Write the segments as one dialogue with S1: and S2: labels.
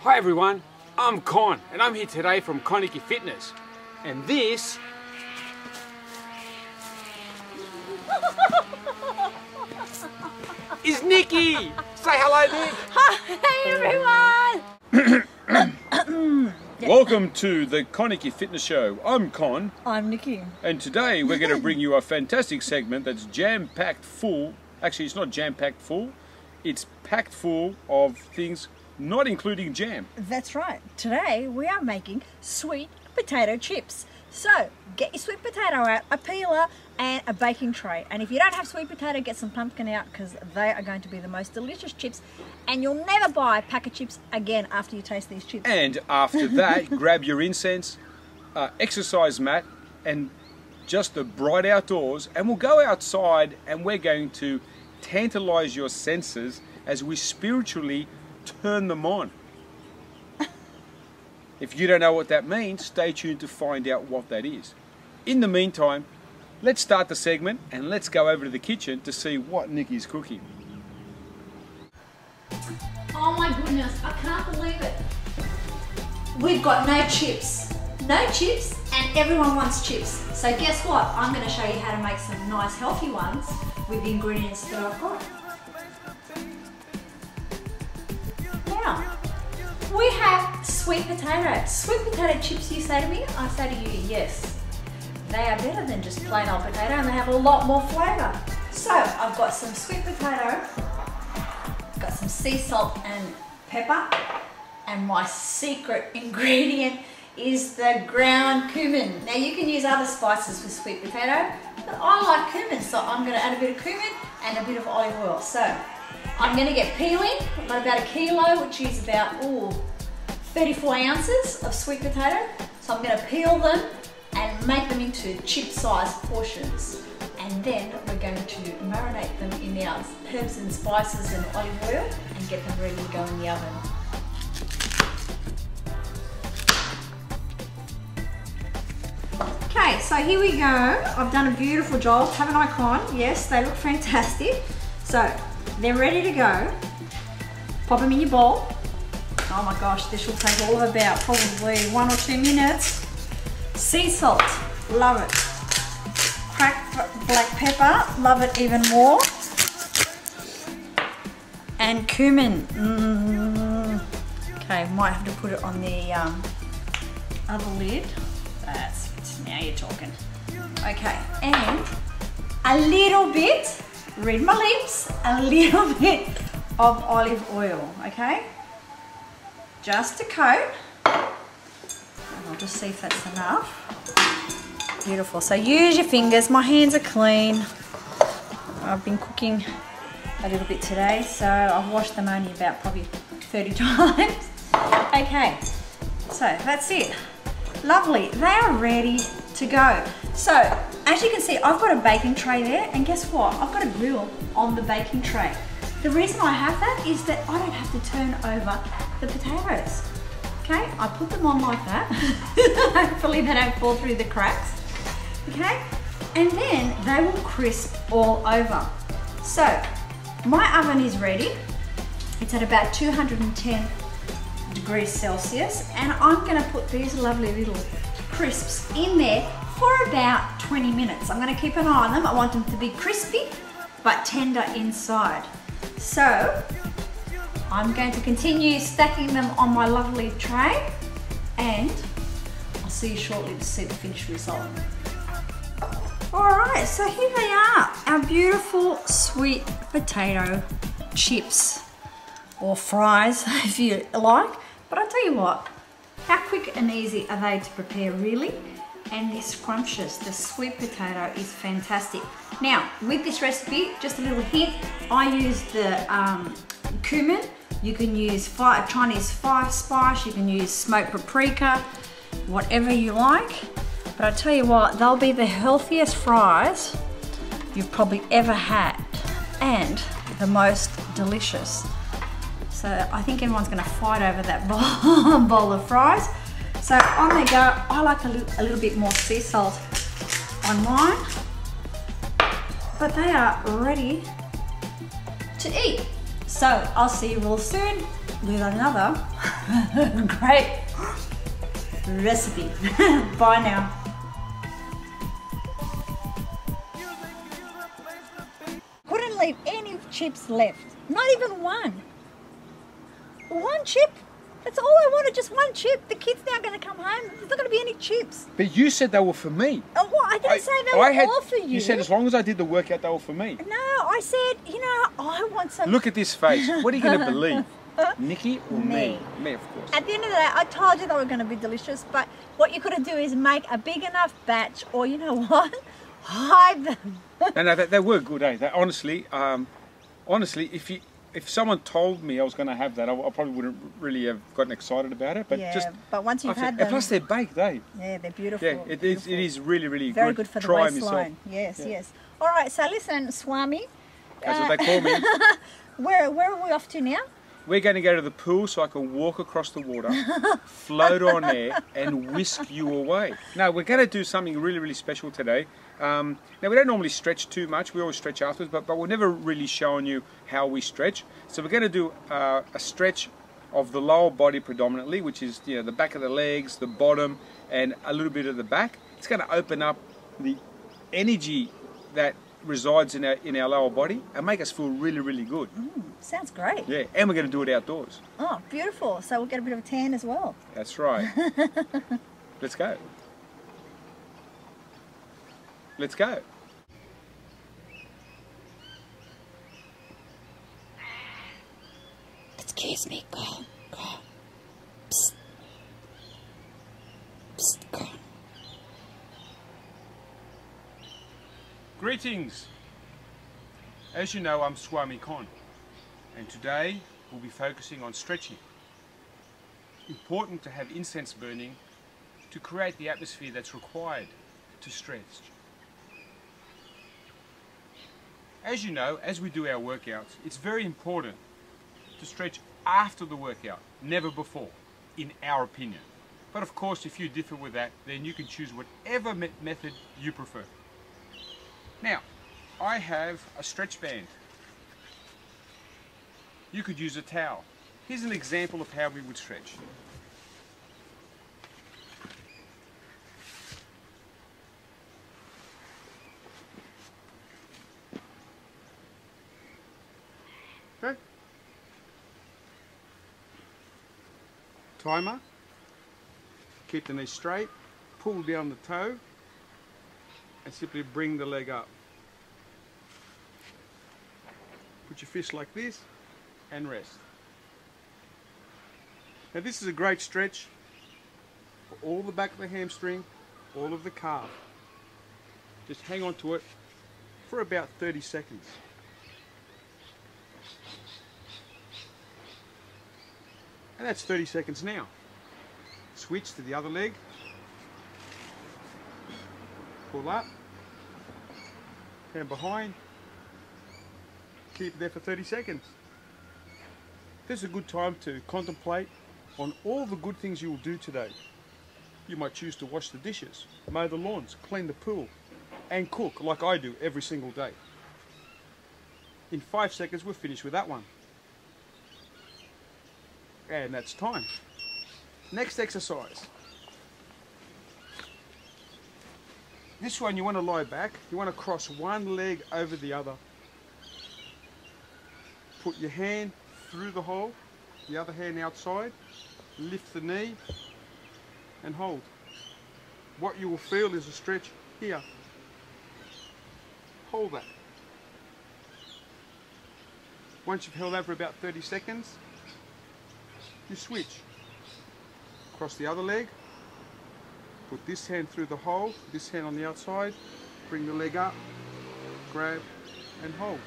S1: Hi everyone, I'm Con and I'm here today from ConikiXXX, and this is Niki. Say hello, Nick.
S2: Hi everyone.
S1: Welcome to the ConikiXXX show. I'm Con.
S2: I'm Niki.
S1: And today we're going to bring you a fantastic segment that's jam-packed full. Actually, it's not jam-packed full. It's packed full of things not including jam.
S2: That's right. Today we are making sweet potato chips. So get your sweet potato out, a peeler and a baking tray. And if you don't have sweet potato, get some pumpkin out because they are going to be the most delicious chips. And you'll never buy a pack of chips again after you taste these chips.
S1: And after that, grab your incense, exercise mat and just the bright outdoors, and we'll go outside and we're going to tantalize your senses as we spiritually turn them on. If you don't know what that means, stay tuned to find out what that is. In the meantime, let's start the segment and let's go over to the kitchen to see what Niki's cooking.
S2: Oh my goodness, I can't believe it. We've got no chips. No chips, and everyone wants chips. So guess what? I'm going to show you how to make some nice healthy ones with the ingredients that I've got. Now, we have sweet potato. Sweet potato chips, you say to me? I say to you, yes. They are better than just plain old potato and they have a lot more flavour. So, I've got some sweet potato, got some sea salt and pepper, and my secret ingredient is the ground cumin. Now you can use other spices with sweet potato, but I like cumin, so I'm going to add a bit of cumin and a bit of olive oil. So I'm going to get peeling. I've got about 1 kilo, which is about 34 ounces of sweet potato. So I'm going to peel them and make them into chip-sized portions. And then we're going to marinate them in our herbs and spices and olive oil and get them ready to go in the oven. Okay, so here we go. I've done a beautiful job, haven't I, Con? Yes, they look fantastic. So they're ready to go. Pop them in your bowl. Oh my gosh, this will take all of about probably 1 or 2 minutes. Sea salt, love it. Cracked black pepper, love it even more. And cumin. Okay, might have to put it on the other lid. Now you're talking. Okay, and a little bit, read my lips, a little bit of olive oil, okay? Just a coat. And I'll just see if that's enough. Beautiful, so use your fingers. My hands are clean. I've been cooking a little bit today, so I've washed them only about probably 30 times. Okay, so that's it. Lovely, they are ready to go. So, as you can see, I've got a baking tray there, and guess what? I've got a grill on the baking tray. The reason I have that is that I don't have to turn over the potatoes. Okay, I put them on like that. Hopefully they don't fall through the cracks. Okay, and then they will crisp all over. So, my oven is ready. It's at about 210 degrees Celsius, and I'm going to put these lovely little crisps in there for about 20 minutes. I'm going to keep an eye on them. I want them to be crispy but tender inside. So I'm going to continue stacking them on my lovely tray, and I'll see you shortly to see the finished result. Alright, so here they are, our beautiful sweet potato chips, or fries if you like. But I'll tell you what, how quick and easy are they to prepare really? And they're scrumptious. The sweet potato is fantastic. Now, with this recipe, just a little hint, I use the cumin. You can use Chinese five spice, you can use smoked paprika, whatever you like. But I'll tell you what, they'll be the healthiest fries you've probably ever had, and the most delicious. So I think everyone's going to fight over that bowl of fries. So on they go. I like a little bit more sea salt on mine. But they are ready to eat. So I'll see you real soon with another Great recipe. Bye now. Couldn't leave any chips left. Not even one. One chip. That's all I wanted, just one chip. The kid's now going to come home. There's not going to be any chips.
S1: But you said they were for me.
S2: Oh, well, I didn't say they were all for you.
S1: You said as long as I did the workout, they were for me.
S2: No, I said, you know, I want some.
S1: Look at this face. What are you going to believe? Niki or me? Me, of course.
S2: At the end of the day, I told you they were going to be delicious, but what you could do is make a big enough batch, or you know what? Hide them.
S1: No, they were good, eh? They, honestly, if someone told me I was going to have that, I probably wouldn't really have gotten excited about it. But
S2: yeah, but once you've had them,
S1: and plus they're baked, eh?
S2: Yeah, they're beautiful.
S1: Yeah, it is really, really
S2: very
S1: good.
S2: good for the
S1: Try
S2: waistline. Yes, yeah. Yes. All right, so listen, Swami.
S1: That's what they call me.
S2: Where are we off to now?
S1: We're going to go to the pool so I can walk across the water, float on air, and whisk you away. No, we're going to do something really, really special today. Now, we don't normally stretch too much. We always stretch afterwards, but we're never really showing you how we stretch. So we're going to do a stretch of the lower body predominantly, which is the back of the legs, the bottom, and a little bit of the back. It's going to open up the energy that resides in our lower body and make us feel really, really good.
S2: Sounds great.
S1: Yeah, and we're going to do it outdoors.
S2: Oh, beautiful. So we'll get a bit of a tan as well.
S1: That's right. Let's go. Let's go.
S2: Excuse me, go. Psst. Psst, go.
S1: Greetings. As you know, I'm Swami Con, and today we'll be focusing on stretching. Important to have incense burning to create the atmosphere that's required to stretch. As you know, as we do our workouts, it's very important to stretch after the workout, never before, in our opinion. But of course, if you differ with that, then you can choose whatever method you prefer. Now, I have a stretch band. You could use a towel. Here's an example of how we would stretch. Okay. Timer. Keep the knee straight. Pull down the toe. And simply bring the leg up. Put your fist like this and rest. Now this is a great stretch for all the back of the hamstring, all of the calf. Just hang on to it for about 30 seconds. And that's 30 seconds now. Switch to the other leg. Pull up, hand behind, keep it there for 30 seconds. This is a good time to contemplate on all the good things you will do today. You might choose to wash the dishes, mow the lawns, clean the pool, and cook like I do every single day. In 5 seconds we're finished with that one. And that's time. Next exercise. This one you want to lie back, you want to cross one leg over the other. Put your hand through the hole, the other hand outside, lift the knee and hold. What you will feel is a stretch here. Hold that. Once you've held that for about 30 seconds, you switch. Cross the other leg. Put this hand through the hole, this hand on the outside, bring the leg up, grab and hold.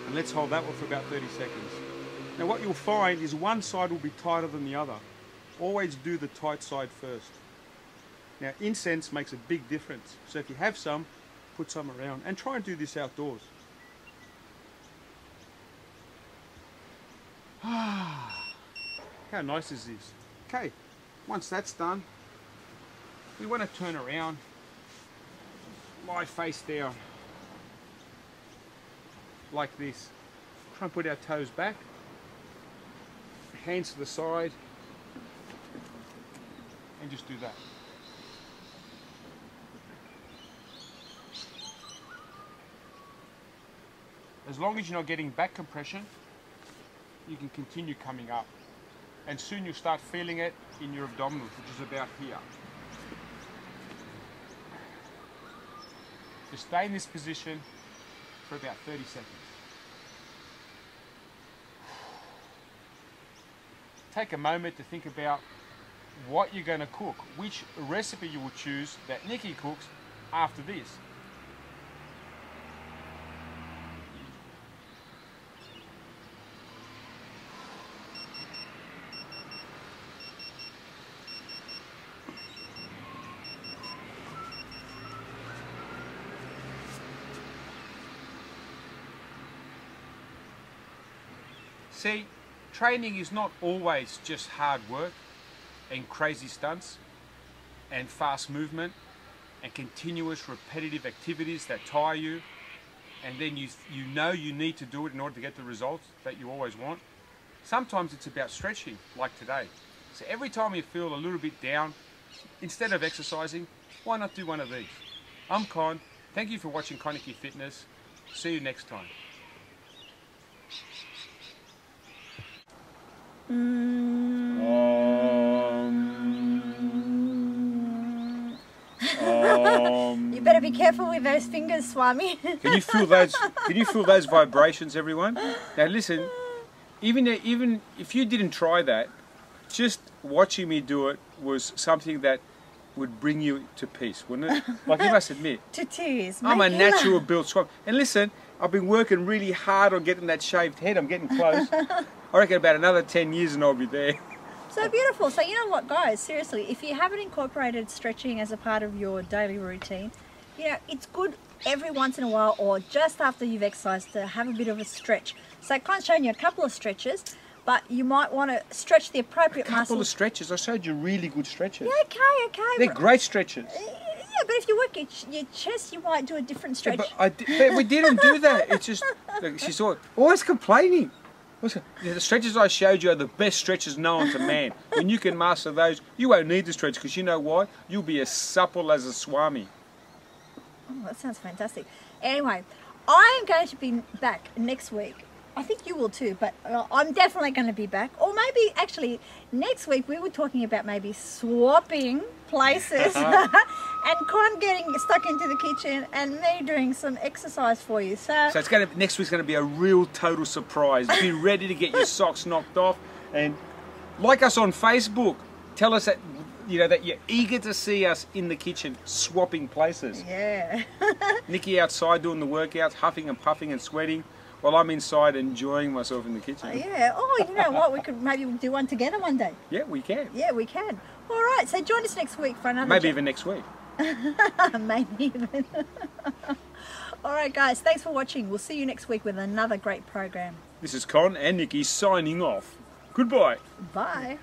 S1: And let's hold that one for about 30 seconds. Now what you'll find is one side will be tighter than the other. Always do the tight side first. Now incense makes a big difference, so if you have some, put some around and try and do this outdoors. How nice is this? Okay. Once that's done, we want to turn around, lie face down, like this. Try and put our toes back. hands to the side, and just do that. As long as you're not getting back compression, you can continue coming up. And soon you'll start feeling it in your abdominals, which is about here. Just stay in this position for about 30 seconds. Take a moment to think about what you're going to cook, which recipe you will choose that Niki cooks after this. See, training is not always just hard work and crazy stunts and fast movement and continuous repetitive activities that tire you, and then you know you need to do it in order to get the results that you always want. Sometimes it's about stretching, like today. So every time you feel a little bit down, instead of exercising, why not do one of these? I'm Con. Thank you for watching Koniki Fitness. See you next time.
S2: You better be careful with those fingers, Swami.
S1: Can you feel those? Can you feel those vibrations, everyone? Now listen, even if you didn't try that, just watching me do it was something that would bring you to peace, wouldn't it? Like you must admit,
S2: To tears.
S1: I'm a natural built Swami. And listen, I've been working really hard on getting that shaved head. I'm getting close. I reckon about another 10 years and I'll be there.
S2: So beautiful. So you know what, guys, seriously, if you haven't incorporated stretching as a part of your daily routine, you know, it's good every once in a while or just after you've exercised to have a bit of a stretch. So Con's shown you a couple of stretches, but you might want to stretch the appropriate muscles.
S1: A couple of stretches. I showed you really good stretches.
S2: Yeah, okay.
S1: They're great stretches.
S2: Yeah, but if you work your chest, you might do a different stretch.
S1: Yeah, but we didn't do that. It's just, look, she's always complaining. The stretches I showed you are the best stretches known to man. When you can master those, you won't need the stretch, because you know why? You'll be as supple as a Swami.
S2: Oh, that sounds fantastic. Anyway, I am going to be back next week. I think you will too, but I'm definitely going to be back. Or maybe, actually, next week we were talking about maybe swapping places and Con getting stuck into the kitchen and me doing some exercise for you. So
S1: it's going to, next week's going to be a real total surprise. Be ready to get your socks knocked off, and like us on Facebook. Tell us that that you're eager to see us in the kitchen swapping places.
S2: Yeah.
S1: Niki outside doing the workouts, huffing and puffing and sweating, while I'm inside enjoying myself in the kitchen.
S2: Yeah. Oh, you know what? We could maybe do one together one day.
S1: Yeah, we can.
S2: Yeah, we can. All right. So join us next week for another.
S1: Maybe even next week.
S2: Maybe even. All right, guys. Thanks for watching. We'll see you next week with another great program.
S1: This is Con and Niki signing off. Goodbye.
S2: Bye.